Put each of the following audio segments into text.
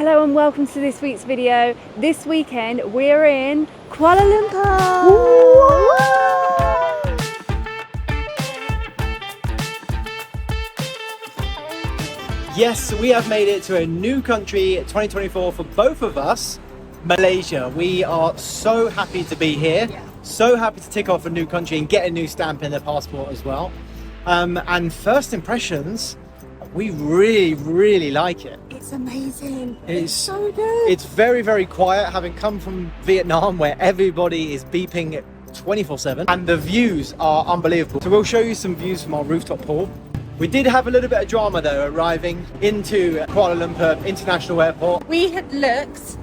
Hello and welcome to this week's video. This weekend we're in Kuala Lumpur. Yes, we have made it to a new country 2024 for both of us, Malaysia. We are so happy to be here, so happy to tick off a new country and get a new stamp in the passport as well. And first impressions, we really like it. It's amazing. It's so good. It's very, very quiet, having come from Vietnam where everybody is beeping 24/7 and the views are unbelievable. So we'll show you some views from our rooftop pool. We did have a little bit of drama though arriving into Kuala Lumpur International Airport. We had looked,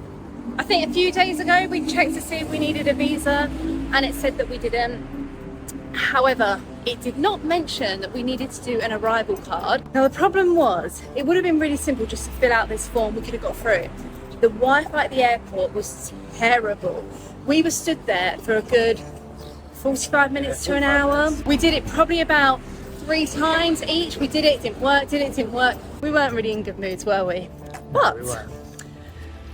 I think a few days ago, we checked to see if we needed a visa and it said that we didn't. However, it did not mention that we needed to do an arrival card. Now the problem was, it would have been really simple just to fill out this form, we could have got through. The Wi-Fi at the airport was terrible. We were stood there for a good 45 minutes to an hour. We did it probably about 3 times each. We did it, didn't work, did it, didn't work. We weren't really in good moods, were we? But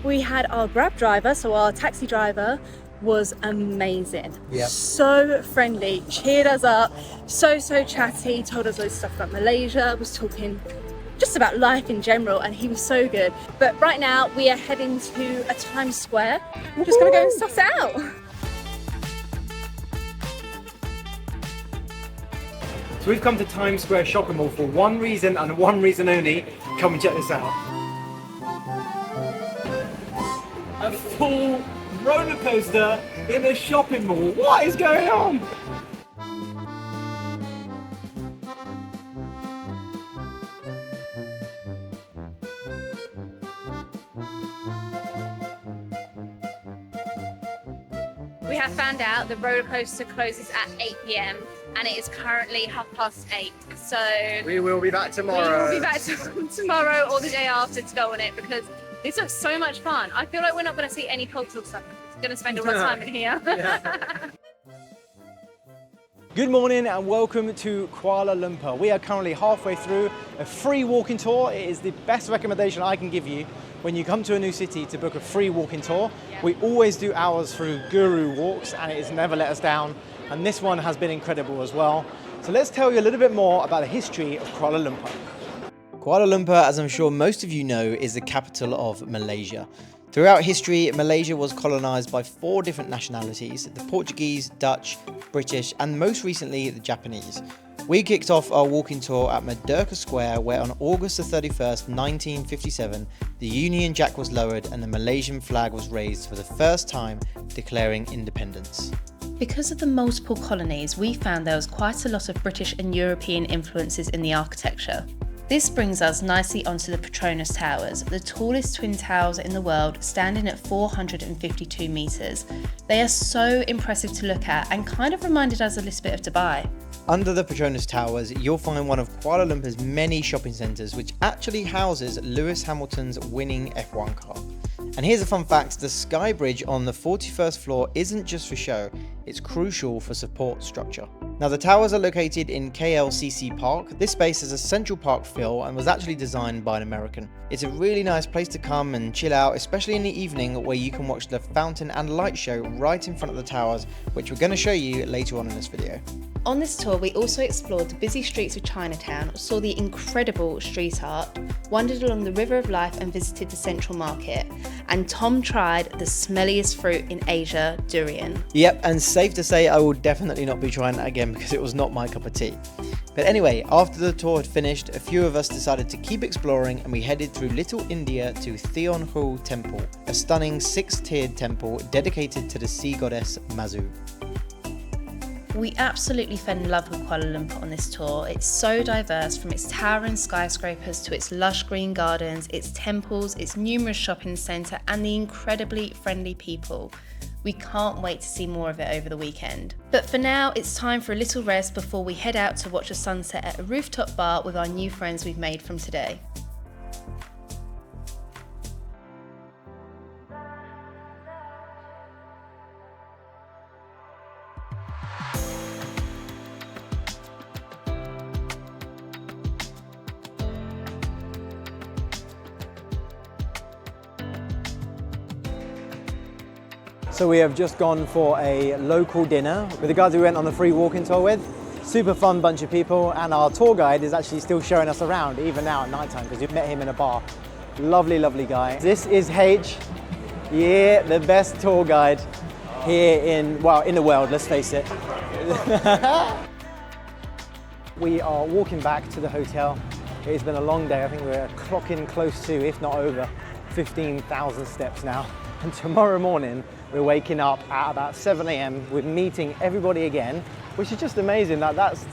we had our Grab driver, so our taxi driver was amazing. So friendly, cheered us up, so chatty, told us loads of stuff about Malaysia, was talking just about life in general, and he was so good. But right now we are heading to a Times Square. We're just gonna go and suss it out. So we've come to Times Square shopping mall for one reason and one reason only. Come and check this out. A full roller coaster in a shopping mall. What is going on? We have found out the roller coaster closes at 8 p.m. and it is currently 8:30. So We will be back tomorrow. we will be back tomorrow or the day after to go on it because this looks so much fun. I feel like we're not going to see any cultural stuff. We're going to spend all our time in here. Good morning and welcome to Kuala Lumpur. We are currently halfway through a free walking tour. It is the best recommendation I can give you when you come to a new city to book a free walking tour. We always do ours through Guru Walks and it has never let us down. And this one has been incredible as well. So let's tell you a little bit more about the history of Kuala Lumpur. Kuala Lumpur, as I'm sure most of you know, is the capital of Malaysia. Throughout history, Malaysia was colonized by 4 different nationalities: the Portuguese, Dutch, British, and most recently the Japanese. We kicked off our walking tour at Merdeka Square, where on August the 31st, 1957, the Union Jack was lowered and the Malaysian flag was raised for the first time, declaring independence. Because of the multiple colonies, we found there was quite a lot of British and European influences in the architecture. This brings us nicely onto the Petronas Towers, the tallest twin towers in the world, standing at 452 metres. They are so impressive to look at and kind of reminded us a little bit of Dubai. Under the Petronas Towers, you'll find one of Kuala Lumpur's many shopping centres, which actually houses Lewis Hamilton's winning F1 car. And here's a fun fact: the sky bridge on the 41st floor isn't just for show, it's crucial for support structure. Now the towers are located in KLCC Park. This space is a Central Park feel and was actually designed by an American. It's a really nice place to come and chill out, especially in the evening where you can watch the fountain and light show right in front of the towers, which we're going to show you later on in this video. On this tour, we also explored the busy streets of Chinatown, saw the incredible street art, wandered along the River of Life and visited the Central Market. And Tom tried the smelliest fruit in Asia, durian. Yep, and safe to say I will definitely not be trying that again because it was not my cup of tea. But anyway, after the tour had finished, a few of us decided to keep exploring and we headed through Little India to Theon Hu Temple, a stunning 6-tiered temple dedicated to the sea goddess Mazu. We absolutely fell in love with Kuala Lumpur on this tour. It's so diverse, from its towering skyscrapers to its lush green gardens, its temples, its numerous shopping centre and the incredibly friendly people. We can't wait to see more of it over the weekend. But for now, it's time for a little rest before we head out to watch a sunset at a rooftop bar with our new friends we've made from today. So we have just gone for a local dinner with the guys we went on the free walking tour with. Super fun bunch of people, and our tour guide is actually still showing us around even now at night time because we met him in a bar. Lovely, lovely guy. This is H. Yeah, the best tour guide here in the world, let's face it. We are walking back to the hotel. It's been a long day. I think we're clocking close to, if not over, 15,000 steps now. And tomorrow morning, we're waking up at about 7 a.m. We're meeting everybody again, which is just amazing. That's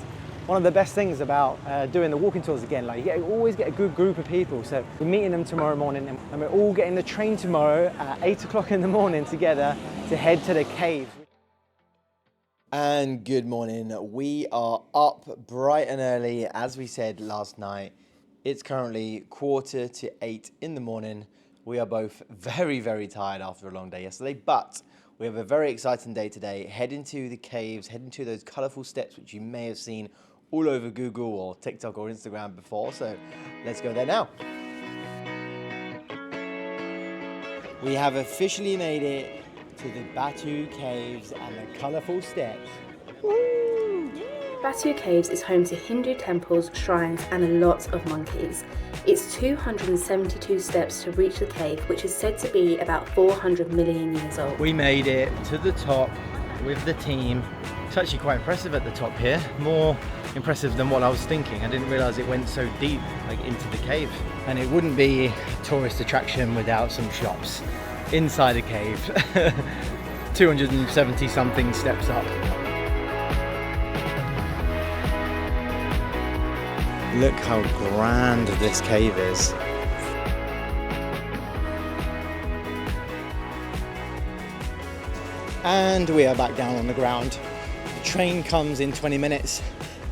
one of the best things about doing the walking tours again. Like, you always get a good group of people. So we're meeting them tomorrow morning, and we're all getting the train tomorrow at 8 o'clock in the morning together to head to the caves. And good morning. We are up bright and early, as we said last night. It's currently 7:45 in the morning. We are both very, very tired after a long day yesterday, but we have a very exciting day today. Heading to the caves, heading to those colourful steps, which you may have seen all over Google or TikTok or Instagram before. So let's go there now. We have officially made it to the Batu Caves and the colourful steps. Woo! Batu Caves is home to Hindu temples, shrines and a lot of monkeys. It's 272 steps to reach the cave, which is said to be about 400 million years old. We made it to the top with the team. It's actually quite impressive at the top here. More impressive than what I was thinking. I didn't realise it went so deep, like into the cave. And it wouldn't be a tourist attraction without some shops inside a cave. 270 something steps up. Look how grand this cave is. And we are back down on the ground. The train comes in 20 minutes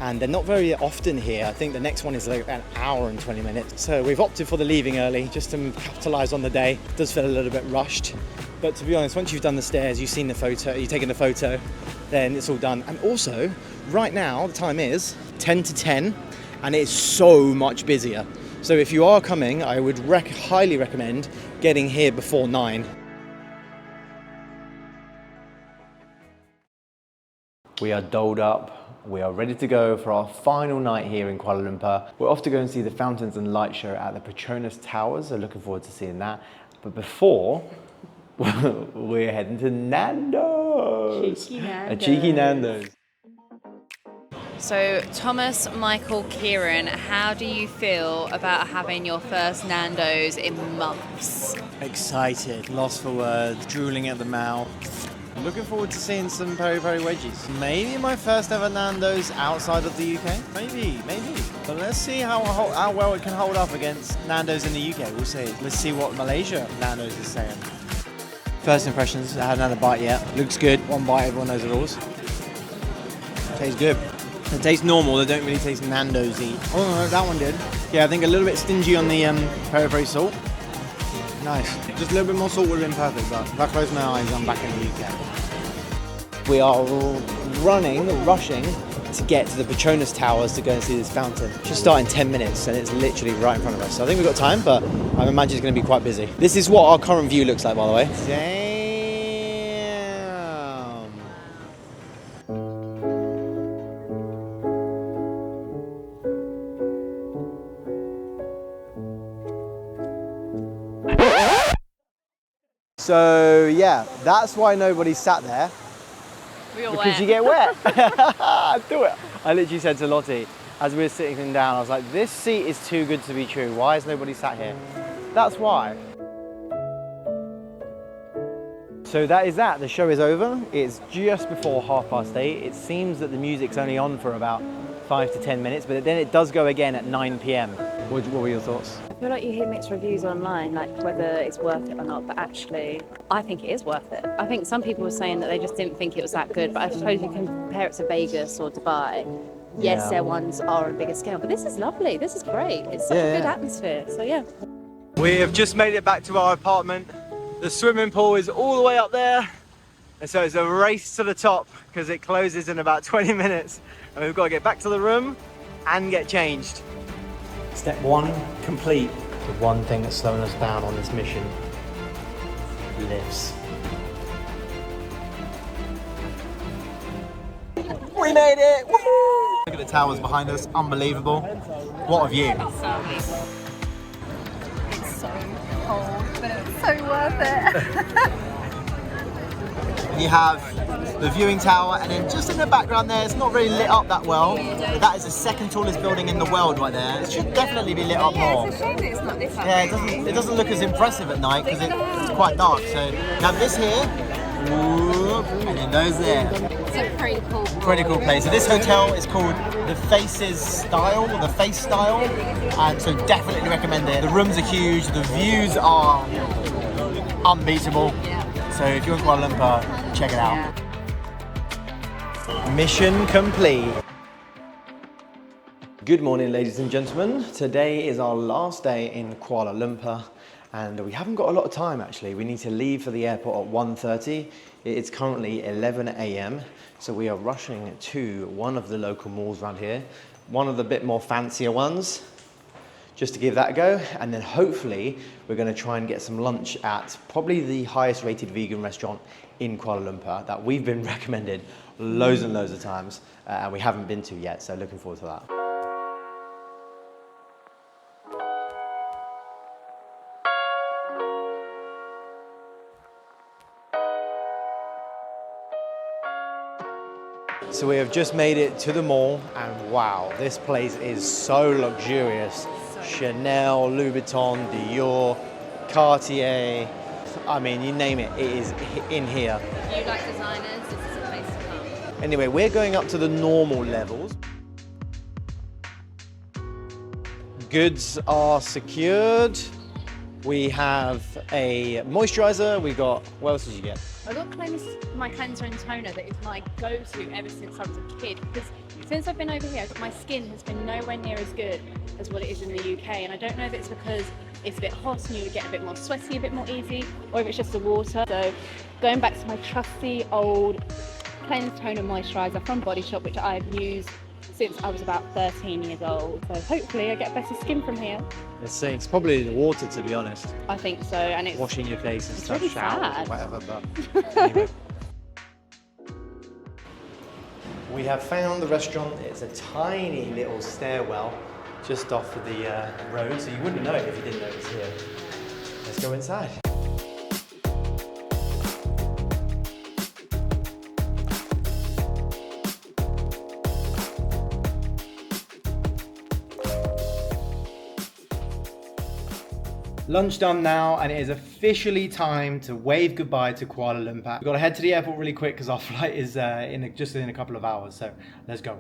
and they're not very often here. I think the next one is like an hour and 20 minutes. So we've opted for the leaving early just to capitalise on the day. It does feel a little bit rushed. But to be honest, once you've done the stairs, you've seen the photo, you've taken the photo, then it's all done. And also, right now, the time is 10 to 10. And it's so much busier. So if you are coming, I would highly recommend getting here before 9. We are doled up. We are ready to go for our final night here in Kuala Lumpur. We're off to go and see the fountains and light show at the Petronas Towers. So looking forward to seeing that. But before, we're heading to Nando's. Cheeky Nando's. A cheeky Nando's. So Thomas, Michael, Kieran, how do you feel about having your first Nando's in months? Excited, lost for words, drooling at the mouth. Looking forward to seeing some peri-peri wedgies. Maybe my first ever Nando's outside of the UK. Maybe. But let's see how well it can hold up against Nando's in the UK. We'll see. Let's see what Malaysia Nando's is saying. First impressions, I haven't had a bite yet. Looks good. One bite, everyone knows the rules. Tastes good. It tastes normal, they don't really taste Nando's-y. Oh no, that one did. Yeah, I think a little bit stingy on the peri-peri salt. Nice. Just a little bit more salt would have been perfect, but if I close my eyes, I'm back in the UK. We are rushing to get to the Petronas Towers to go and see this fountain. It should start in 10 minutes and it's literally right in front of us. So I think we've got time, but I imagine it's going to be quite busy. This is what our current view looks like, by the way. Damn. So yeah, that's why nobody sat there. Because you get wet. Do it. I literally said to Lottie, as we were sitting down, I was like, this seat is too good to be true. Why has nobody sat here? That's why. So that is that. The show is over. It's just before 8:30. It seems that the music's only on for about 5 to 10 minutes, but then it does go again at 9 p.m. What were your thoughts? I feel like you hear mixed reviews online, like whether it's worth it or not, but actually, I think it is worth it. I think some people were saying that they just didn't think it was that good, but I suppose you can compare it to Vegas or Dubai. Yes, their ones are on a bigger scale, but this is lovely. This is great. It's such a good atmosphere, so yeah. We have just made it back to our apartment. The swimming pool is all the way up there. And so it's a race to the top because it closes in about 20 minutes. And we've got to get back to the room and get changed. Step 1 complete. The one thing that's slowing us down on this mission, lifts. We made it! Woo! Look at the towers behind us, unbelievable. What a view. It's so cold, but it's so worth it. You have the viewing tower, and then just in the background there, it's not really lit up that well, but that is the second tallest building in the world right there. It should definitely be lit up more. It's a shame that it's not this up. Yeah, it doesn't look as impressive at night because it's quite dark. So you have this here, and then those there. It's a pretty cool Place. So this hotel is called the Faces Style, or the Face Style, and so definitely recommend it. The rooms are huge, the views are unbeatable. So if you're in Kuala Lumpur, check it out. Mission complete. Good morning, ladies and gentlemen. Today is our last day in Kuala Lumpur, and we haven't got a lot of time actually. We need to leave for the airport at 1:30. It's currently 11 a.m. So we are rushing to one of the local malls around here, one of the bit more fancier ones, just to give that a go. And then hopefully we're going to try and get some lunch at probably the highest rated vegan restaurant in Kuala Lumpur that we've been recommended loads and loads of times, and we haven't been to yet. So looking forward to that. So we have just made it to the mall, and wow, this place is so luxurious. Chanel, Louis Vuitton, Dior, Cartier, I mean, you name it, it is in here. If you like designers, this is a place to come. Anyway, we're going up to the normal levels. Goods are secured. We have a moisturizer. We got, what else did you get? I got my cleanser and toner that is my go-to ever since I was a kid, because since I've been over here, my skin has been nowhere near as good as what it is in the UK, and I don't know if it's because it's a bit hot and you get a bit more sweaty a bit more easy, or if it's just the water. So going back to my trusty old cleanse toner moisturizer from Body Shop, which I've used since I was about 13 years old. So hopefully I get better skin from here. Let's see, it's probably the water, to be honest. I think so, and it's washing your face and stuff, really showers sad. or whatever, but anyway. We have found the restaurant. It's a tiny little stairwell just off of the road, so you wouldn't know it if you didn't know it was here. Let's go inside. Lunch done now, and it is officially time to wave goodbye to Kuala Lumpur. We've got to head to the airport really quick because our flight is just in a couple of hours, so let's go.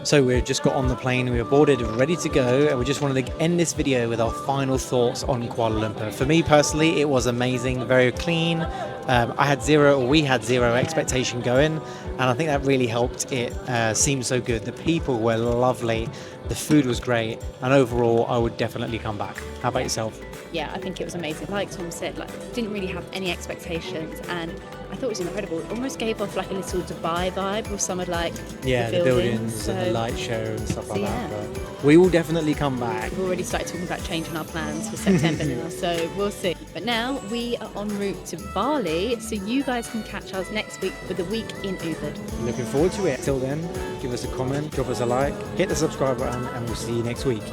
So we've just got on the plane, we were boarded, ready to go, and we just wanted to end this video with our final thoughts on Kuala Lumpur. For me personally, it was amazing, very clean. We had zero expectation going, and I think that really helped it seem so good. The people were lovely, the food was great, and overall I would definitely come back. How about yourself? Yeah, I think it was amazing. Like Tom said, didn't really have any expectations, and I thought it was incredible. It almost gave off like a little Dubai vibe with some of the buildings and the light show and stuff like yeah. that. But we will definitely come back. We've already started talking about changing our plans for September now, so we'll see. But now we are en route to Bali, so you guys can catch us next week with a week in Ubud. Looking forward to it. Till then, give us a comment, drop us a like, hit the subscribe button, and we'll see you next week.